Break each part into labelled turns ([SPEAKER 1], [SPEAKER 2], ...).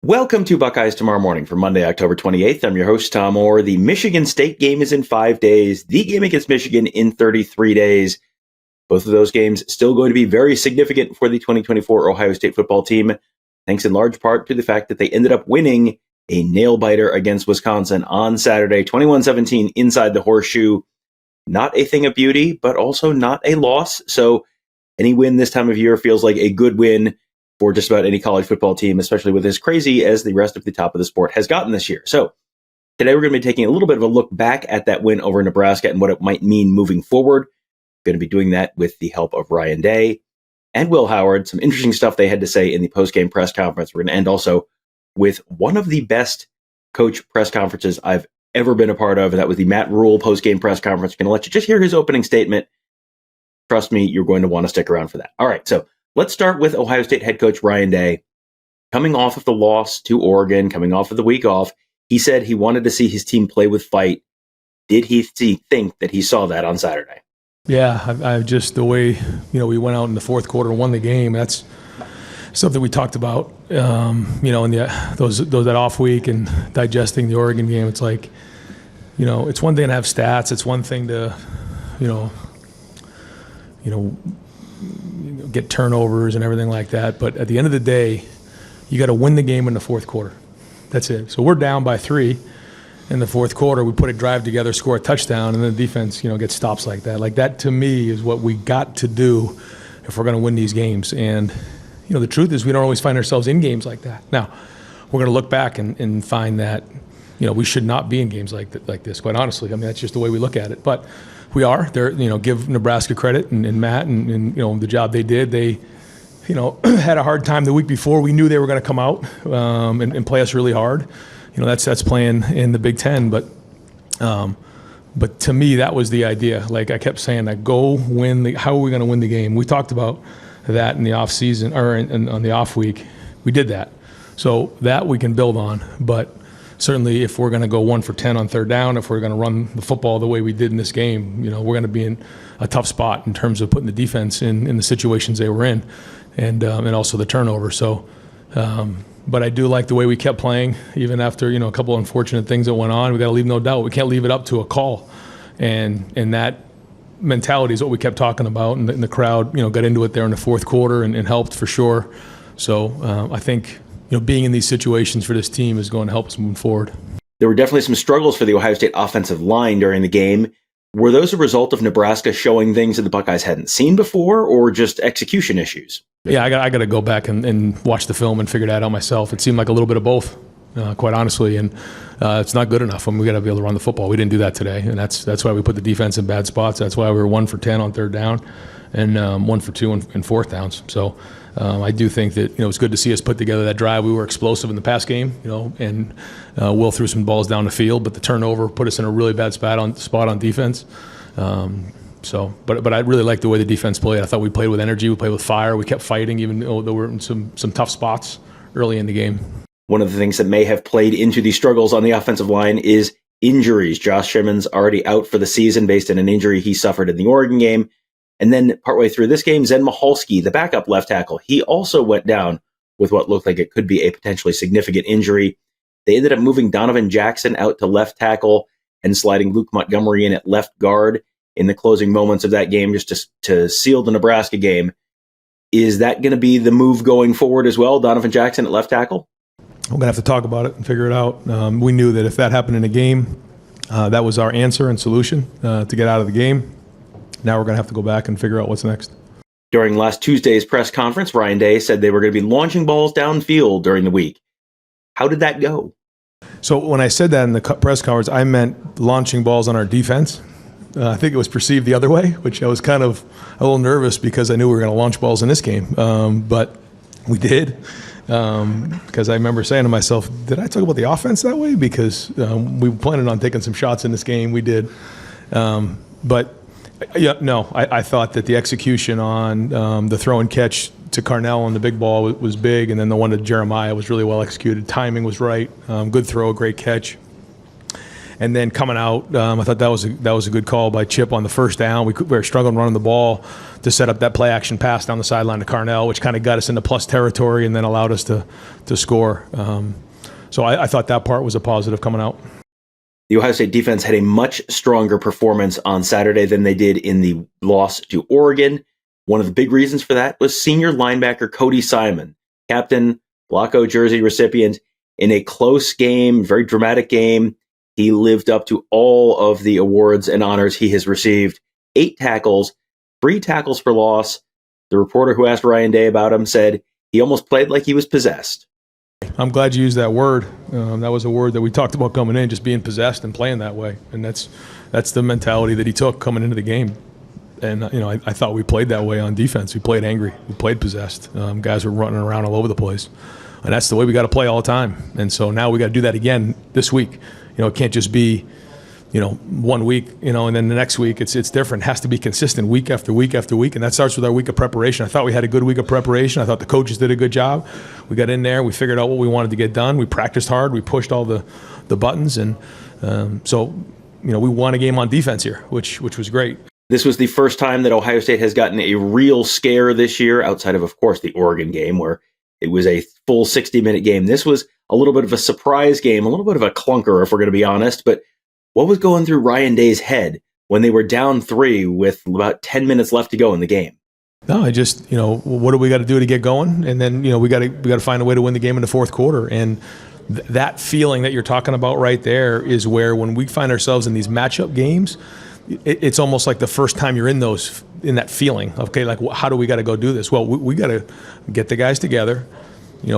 [SPEAKER 1] Welcome to Buckeyes Tomorrow Morning for Monday, October 28th. I'm your host, Tom Orr. The Michigan State game is in 5 days. The game against Michigan in 33 days. Both of those games still going to be very significant for the 2024 Ohio State football team, thanks in large part to the fact that they ended up winning a nail-biter against Wisconsin on Saturday, 21-17 inside the Horseshoe. Not a thing of beauty, but also not a loss. So any win this time of year feels like a good win for just about any college football team, especially with as crazy as the rest of the top of the sport has gotten this year. So today we're going to be taking a little bit of a look back at that win over Nebraska and what it might mean moving forward. Going to be doing that with the help of Ryan Day and Will Howard. Some interesting stuff they had to say in the postgame press conference. We're going to end also with one of the best coach press conferences I've ever been a part of, and that was the Matt Rhule postgame press conference. Going to let you just hear his opening statement. Trust me, you're going to want to stick around for that. All right, so let's start with Ohio State head coach Ryan Day. Coming off of the loss to Oregon, coming off of the week off, he said he wanted to see his team play with fight. Did he think that he saw that on Saturday?
[SPEAKER 2] Yeah, I just the way we went out in the fourth quarter and won the game. That's something we talked about. In that off week and digesting the Oregon game. It's like, it's one thing to have stats. It's one thing to, get turnovers and everything like that. But at the end of the day, you got to win the game in the fourth quarter. That's it. So we're down by 3 in the fourth quarter. We put a drive together, score a touchdown, and then the defense, gets stops like that. Like that to me is what we got to do if we're going to win these games. And the truth is we don't always find ourselves in games like that. Now, we're going to look back and find that we should not be in games like this. Quite honestly, I mean that's just the way we look at it. But we are there. Give Nebraska credit and Matt and the job they did. They had a hard time the week before. We knew they were going to come out and play us really hard. That's playing in the Big Ten. But to me, that was the idea. Like I kept saying, that go win. How are we going to win the game? We talked about that in the off season or on the off week. We did that, so that we can build on. But certainly, if we're going to go 1 for 10 on third down, if we're going to run the football the way we did in this game, we're going to be in a tough spot in terms of putting the defense in the situations they were in, and also the turnover. So, but I do like the way we kept playing, even after a couple of unfortunate things that went on. We got to leave no doubt. We can't leave it up to a call, and that mentality is what we kept talking about, and the crowd got into it there in the fourth quarter and helped for sure. So I think being in these situations for this team is going to help us move forward.
[SPEAKER 1] There were definitely some struggles for the Ohio State offensive line during the game. Were those a result of Nebraska showing things that the Buckeyes hadn't seen before, or just execution issues?
[SPEAKER 2] Yeah, I got to go back and watch the film and figure that out myself. It seemed like a little bit of both, quite honestly, and it's not good enough. We got to be able to run the football. We didn't do that today, and that's why we put the defense in bad spots. That's why we were 1 for 10 on third down and 1 for 2 in fourth downs. So I do think that it's good to see us put together that drive. We were explosive in the pass game, and Will threw some balls down the field, but the turnover put us in a really bad spot on defense. But I really liked the way the defense played. I thought we played with energy, we played with fire, we kept fighting, even though there were some tough spots early in the game.
[SPEAKER 1] One of the things that may have played into the struggles on the offensive line is injuries. Josh Simmons already out for the season based on an injury he suffered in the Oregon game. And then partway through this game, Zen Michalski, the backup left tackle, he also went down with what looked like it could be a potentially significant injury. They ended up moving Donovan Jackson out to left tackle and sliding Luke Montgomery in at left guard in the closing moments of that game just to seal the Nebraska game. Is that going to be the move going forward as well, Donovan Jackson at left tackle?
[SPEAKER 2] We're going to have to talk about it and figure it out. We knew that if that happened in a game, that was our answer and solution to get out of the game. Now we're going to have to go back and figure out what's next.
[SPEAKER 1] During last Tuesday's press conference, Ryan Day said they were going to be launching balls downfield during the week. How did that go?
[SPEAKER 2] So when I said that in the press conference, I meant launching balls on our defense. I think it was perceived the other way, which I was kind of a little nervous because I knew we were going to launch balls in this game. But we did. Because I remember saying to myself, did I talk about the offense that way? Because we planned on taking some shots in this game. We did. But yeah, no, I thought that the execution on the throw and catch to Carnell on the big ball was big, and then the one to Jeremiah was really well executed. Timing was right. Good throw, great catch. And then coming out, I thought that was a good call by Chip on the first down. We were struggling running the ball to set up that play action pass down the sideline to Carnell, which kind of got us into plus territory and then allowed us to score. So I thought that part was a positive coming out.
[SPEAKER 1] The Ohio State defense had a much stronger performance on Saturday than they did in the loss to Oregon. One of the big reasons for that was senior linebacker Cody Simon, captain, Blocko jersey recipient, in a close game, very dramatic game. He lived up to all of the awards and honors he has received. 8 tackles, 3 tackles for loss. The reporter who asked Ryan Day about him said he almost played like he was possessed.
[SPEAKER 2] I'm glad you used that word. That was a word that we talked about coming in, just being possessed and playing that way. And that's the mentality that he took coming into the game. And, I thought we played that way on defense. We played angry. We played possessed. Guys were running around all over the place. And that's the way we got to play all the time. And so now we got to do that again this week. It can't just be, 1 week, and then the next week it's different. It has to be consistent week after week after week. And that starts with our week of preparation. I thought we had a good week of preparation. I thought the coaches did a good job. We got in there. We figured out what we wanted to get done. We practiced hard. We pushed all the buttons. And so we won a game on defense here, which was great.
[SPEAKER 1] This was the first time that Ohio State has gotten a real scare this year, outside of course, the Oregon game, where it was a full 60-minute game. This was a little bit of a surprise game, a little bit of a clunker, if we're going to be honest. But what was going through Ryan Day's head when they were down 3 with about 10 minutes left to go in the game?
[SPEAKER 2] No, I just, what do we got to do to get going? And then, we got to find a way to win the game in the fourth quarter. And that feeling that you're talking about right there is where, when we find ourselves in these matchup games, it's almost like the first time you're in that feeling. Okay, like, how do we got to go do this? Well, we got to get the guys together,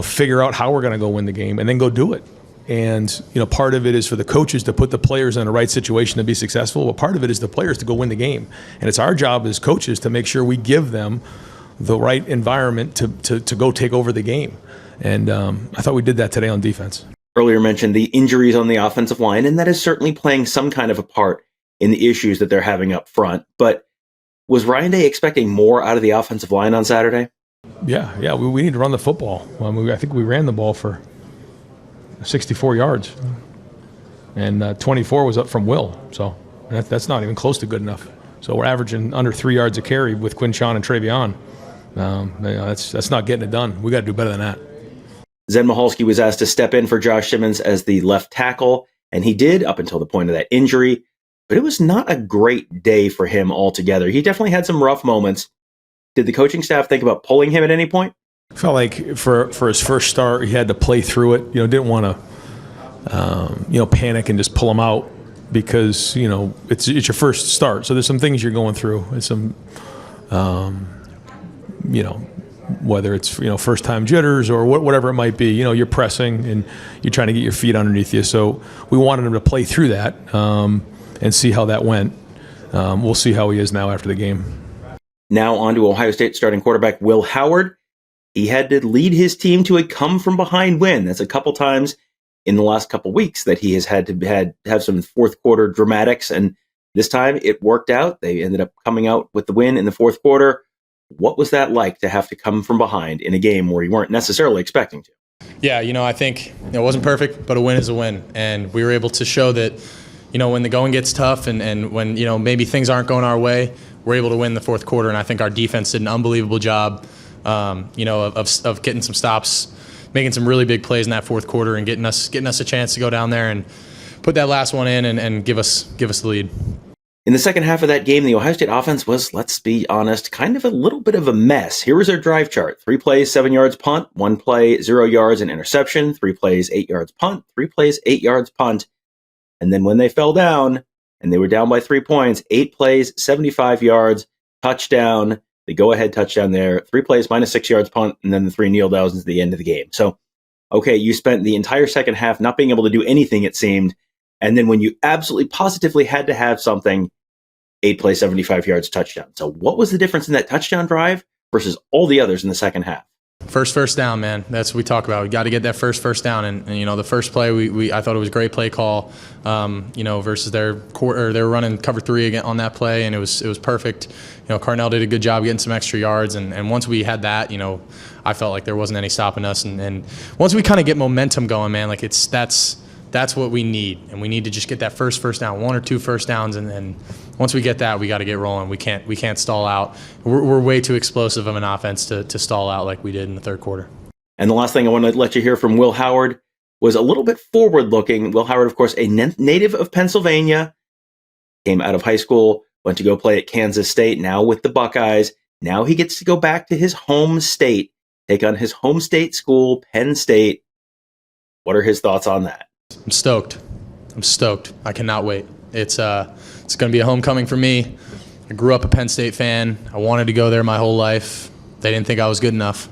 [SPEAKER 2] figure out how we're going to go win the game, and then go do it. And part of it is for the coaches to put the players in the right situation to be successful, but part of it is the players to go win the game. And it's our job as coaches to make sure we give them the right environment to go take over the game. And I thought we did that today on defense.
[SPEAKER 1] Earlier mentioned the injuries on the offensive line, and that is certainly playing some kind of a part in the issues that they're having up front. But was Ryan Day expecting more out of the offensive line on Saturday?
[SPEAKER 2] Yeah, we need to run the football. I think we ran the ball for 64 yards, and 24 was up from Will. So that's not even close to good enough. So we're averaging under 3 yards a carry with Quinshon and Travion. That's not getting it done. We got to do better than that.
[SPEAKER 1] Zen Michalski was asked to step in for Josh Simmons as the left tackle, and he did up until the point of that injury. But it was not a great day for him altogether. He definitely had some rough moments. Did the coaching staff think about pulling him at any point?
[SPEAKER 2] Felt like for his first start, he had to play through it. Didn't want to, panic and just pull him out because it's your first start. So there's some things you're going through. It's some, whether it's first time jitters or whatever it might be. You're pressing and you're trying to get your feet underneath you. So we wanted him to play through that and see how that went. We'll see how he is now after the game.
[SPEAKER 1] Now on to Ohio State starting quarterback Will Howard. He had to lead his team to a come-from-behind win. That's a couple times in the last couple weeks that he has had to have some fourth quarter dramatics, and this time it worked out. They ended up coming out with the win in the fourth quarter. What was that like to have to come from behind in a game where you weren't necessarily expecting to?
[SPEAKER 3] Yeah, I think it wasn't perfect, but a win is a win, and we were able to show that, when the going gets tough and when maybe things aren't going our way, we're able to win the fourth quarter, and I think our defense did an unbelievable job. Of getting some stops, making some really big plays in that fourth quarter, and getting us a chance to go down there and put that last one in and give us the lead.
[SPEAKER 1] In the second half of that game, the Ohio State offense was, let's be honest, kind of a little bit of a mess. Here was their drive chart: 3 plays, 7 yards punt; 1 play, 0 yards and interception; 3 plays, 8 yards punt; 3 plays, 8 yards punt. And then when they fell down and they were down by 3 points, 8 plays, 75 yards, touchdown. The go-ahead touchdown there, 3 plays, minus 6 yards punt, and then the 3 kneel downs at the end of the game. So, okay, you spent the entire second half not being able to do anything, it seemed. And then when you absolutely positively had to have something, 8 plays, 75 yards, touchdown. So what was the difference in that touchdown drive versus all the others in the second half?
[SPEAKER 3] First down, man. That's what we talk about. We got to get that first down. And the first play, I thought it was a great play call. Versus they were running cover 3 again on that play, and it was perfect. Carnell did a good job getting some extra yards, and once we had that, I felt like there wasn't any stopping us. And once we kind of get momentum going, man, like that's that's what we need. And we need to just get that first down, 1 or 2 first downs. And then once we get that, we got to get rolling. We can't stall out. We're way too explosive of an offense to stall out like we did in the third quarter.
[SPEAKER 1] And the last thing I want to let you hear from Will Howard was a little bit forward-looking. Will Howard, of course, a native of Pennsylvania, came out of high school, went to go play at Kansas State, now with the Buckeyes. Now he gets to go back to his home state, take on his home state school, Penn State. What are his thoughts on that?
[SPEAKER 3] I'm stoked. I cannot wait. It's going to be a homecoming for me. I grew up a Penn State fan. I wanted to go there my whole life. They didn't think I was good enough.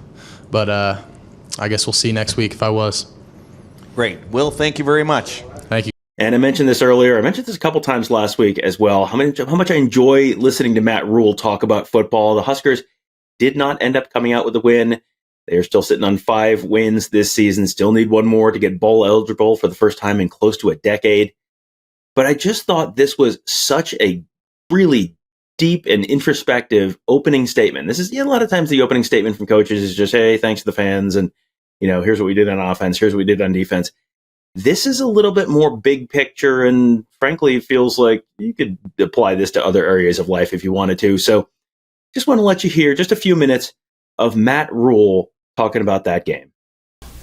[SPEAKER 3] But I guess we'll see next week if I was.
[SPEAKER 4] Great. Will, thank you very much.
[SPEAKER 3] Thank you.
[SPEAKER 1] And I mentioned this earlier. I mentioned this a couple times last week as well. How much I enjoy listening to Matt Rhule talk about football. The Huskers did not end up coming out with a win. They're still sitting on 5 wins this season. Still need one more to get bowl eligible for the first time in close to a decade. But I just thought this was such a really deep and introspective opening statement. This is a lot of times the opening statement from coaches is just, hey, thanks to the fans, and here's what we did on offense, here's what we did on defense. This is a little bit more big picture, and frankly, feels like you could apply this to other areas of life if you wanted to. So just want to let you hear just a few minutes of Matt Rhule talking about that game.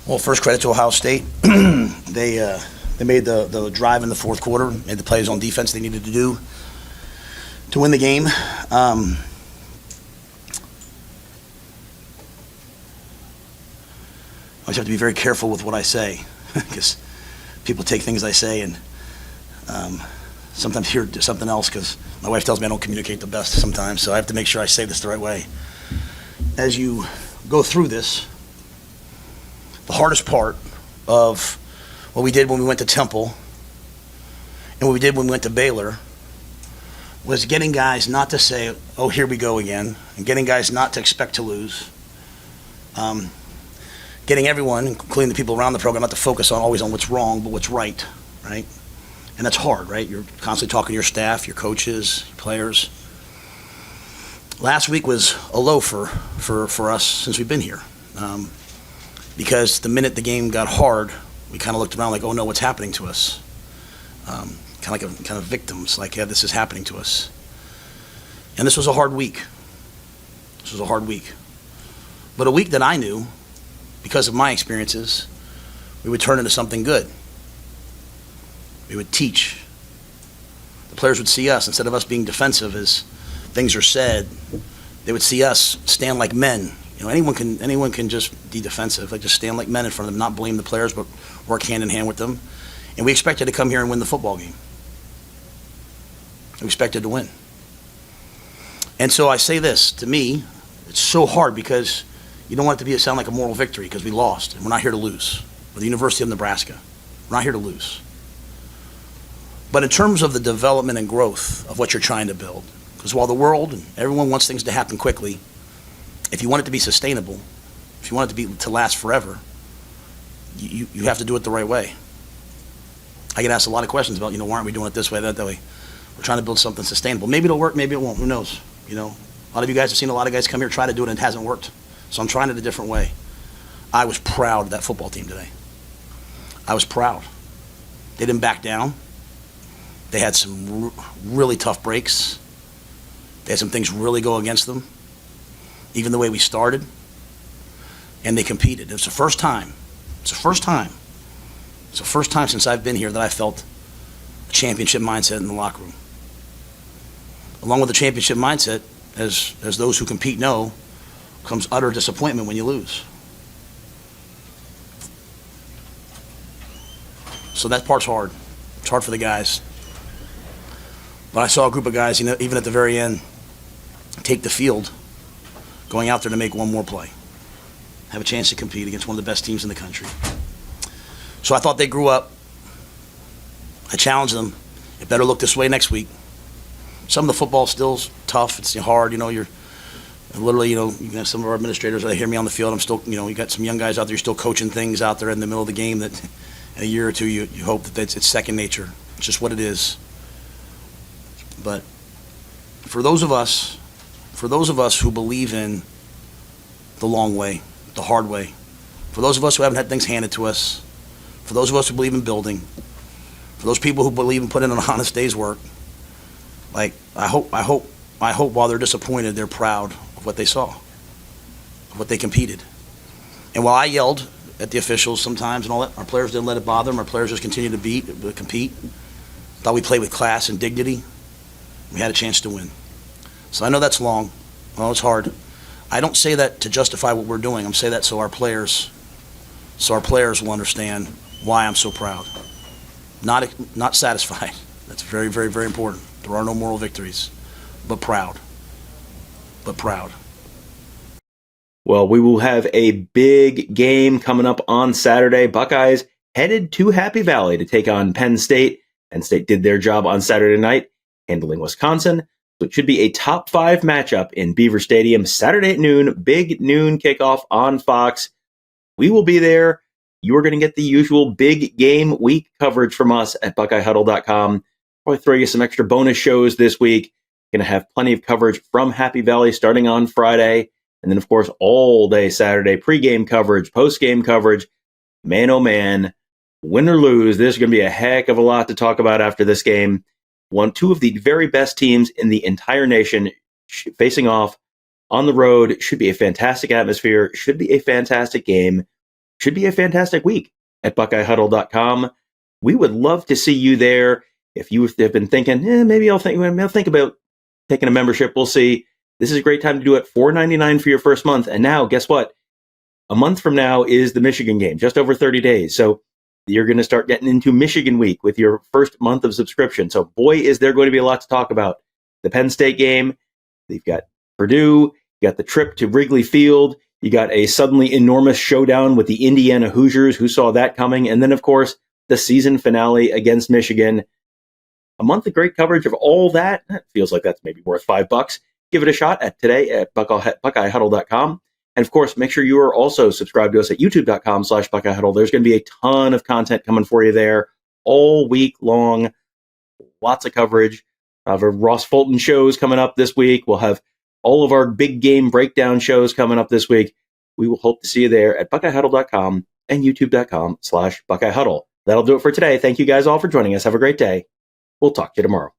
[SPEAKER 5] Well, first credit to Ohio State. They made the drive in the fourth quarter, made the plays on defense they needed to do to win the game. I always have to be very careful with what I say because people take things I say and sometimes hear something else because my wife tells me I don't communicate the best sometimes, so I have to make sure I say this the right way. As you go through this, the hardest part of what we did when we went to Temple and what we did when we went to Baylor was getting guys not to say, oh, here we go again, and getting guys not to expect to lose. Getting everyone, including the people around the program, not to focus always on what's wrong, but what's right? And that's hard, right? You're constantly talking to your staff, your coaches, your players. Last week was a low for us since we've been here. Because the minute the game got hard, we kind of looked around like, oh no, what's happening to us? Kind of victims, like, yeah, this is happening to us. And this was a hard week. But a week that I knew, because of my experiences, we would turn into something good. We would teach. The players would see us, instead of us being defensive as things are said, they would see us stand like men. Anyone can just be defensive. Like, just stand like men in front of them, not blame the players, but work hand in hand with them. And we expected to come here and win the football game. We expected to win. And so I say this, to me, it's so hard because you don't want it to sound like a moral victory because we lost, and we're not here to lose. We're the University of Nebraska. We're not here to lose. But in terms of the development and growth of what you're trying to build, because while the world and everyone wants things to happen quickly, if you want it to be sustainable, if you want it to last forever, you have to do it the right way. I get asked a lot of questions about, why aren't we doing it this way, that way? We're trying to build something sustainable. Maybe it'll work, maybe it won't. Who knows? A lot of you guys have seen a lot of guys come here try to do it and it hasn't worked. So I'm trying it a different way. I was proud of that football team today. I was proud. They didn't back down. They had some really tough breaks. They had some things really go against them, even the way we started. And they competed. It was the first time. It's the first time since I've been here that I felt a championship mindset in the locker room. Along with the championship mindset, as those who compete know, comes utter disappointment when you lose. So that part's hard. It's hard for the guys. But I saw a group of guys, even at the very end, take the field, going out there to make one more play, have a chance to compete against one of the best teams in the country. So I thought they grew up. I challenged them. It better look this way next week. Some of the football still's tough. It's hard. You're literally, you got some of our administrators that hear me on the field. I'm still, you got some young guys out there. You're still coaching things out there in the middle of the game that in a year or two you hope that it's second nature. It's just what it is. But for those of us who believe in the long way, the hard way, for those of us who haven't had things handed to us, for those of us who believe in building, For those people who believe in putting in an honest day's work, like, I hope while they're disappointed, they're proud of what they saw, of what they competed. And while I yelled at the officials sometimes and all that, our players didn't let it bother them. Our players just continued to compete. Thought we played with class and dignity. We had a chance to win. So I know that's long. I know it's hard. I don't say that to justify what we're doing. I'm saying that so our players will understand why I'm so proud. Not satisfied. That's very, very, very important. There are no moral victories, but proud. But proud.
[SPEAKER 1] Well, we will have a big game coming up on Saturday. Buckeyes headed to Happy Valley to take on Penn State. Penn State did their job on Saturday night, handling Wisconsin. So it should be a top 5 matchup in Beaver Stadium Saturday at noon. Big noon kickoff on Fox. We will be there. You are going to get the usual big game week coverage from us at BuckeyeHuddle.com. Probably throw you some extra bonus shows this week. Going to have plenty of coverage from Happy Valley starting on Friday. And then, of course, all day Saturday, pregame coverage, postgame coverage. Man, oh man, win or lose, there's going to be a heck of a lot to talk about after this game. Two of the very best teams in the entire nation facing off on the road. Should be a fantastic atmosphere. Should be a fantastic game. Should be a fantastic week at BuckeyeHuddle.com. We would love to see you there. If you have been thinking, maybe I'll think about taking a membership, we'll see. This is a great time to do it. $4.99 for your first month. And now, guess what? A month from now is the Michigan game, just over 30 days. So you're going to start getting into Michigan week with your first month of subscription. So boy, is there going to be a lot to talk about. The Penn State game, you've got Purdue, you got the trip to Wrigley Field, you got a suddenly enormous showdown with the Indiana Hoosiers. Who saw that coming? And then, of course, the season finale against Michigan. A month of great coverage of all that. It feels like that's maybe worth $5. Give it a shot today at BuckeyeHuddle.com. And of course, make sure you are also subscribed to us at YouTube.com/BuckeyeHuddle. There's going to be a ton of content coming for you there all week long. Lots of coverage. Our Ross Fulton shows coming up this week. We'll have all of our big game breakdown shows coming up this week. We will hope to see you there at BuckeyeHuddle.com and YouTube.com/BuckeyeHuddle. That'll do it for today. Thank you guys all for joining us. Have a great day. We'll talk to you tomorrow.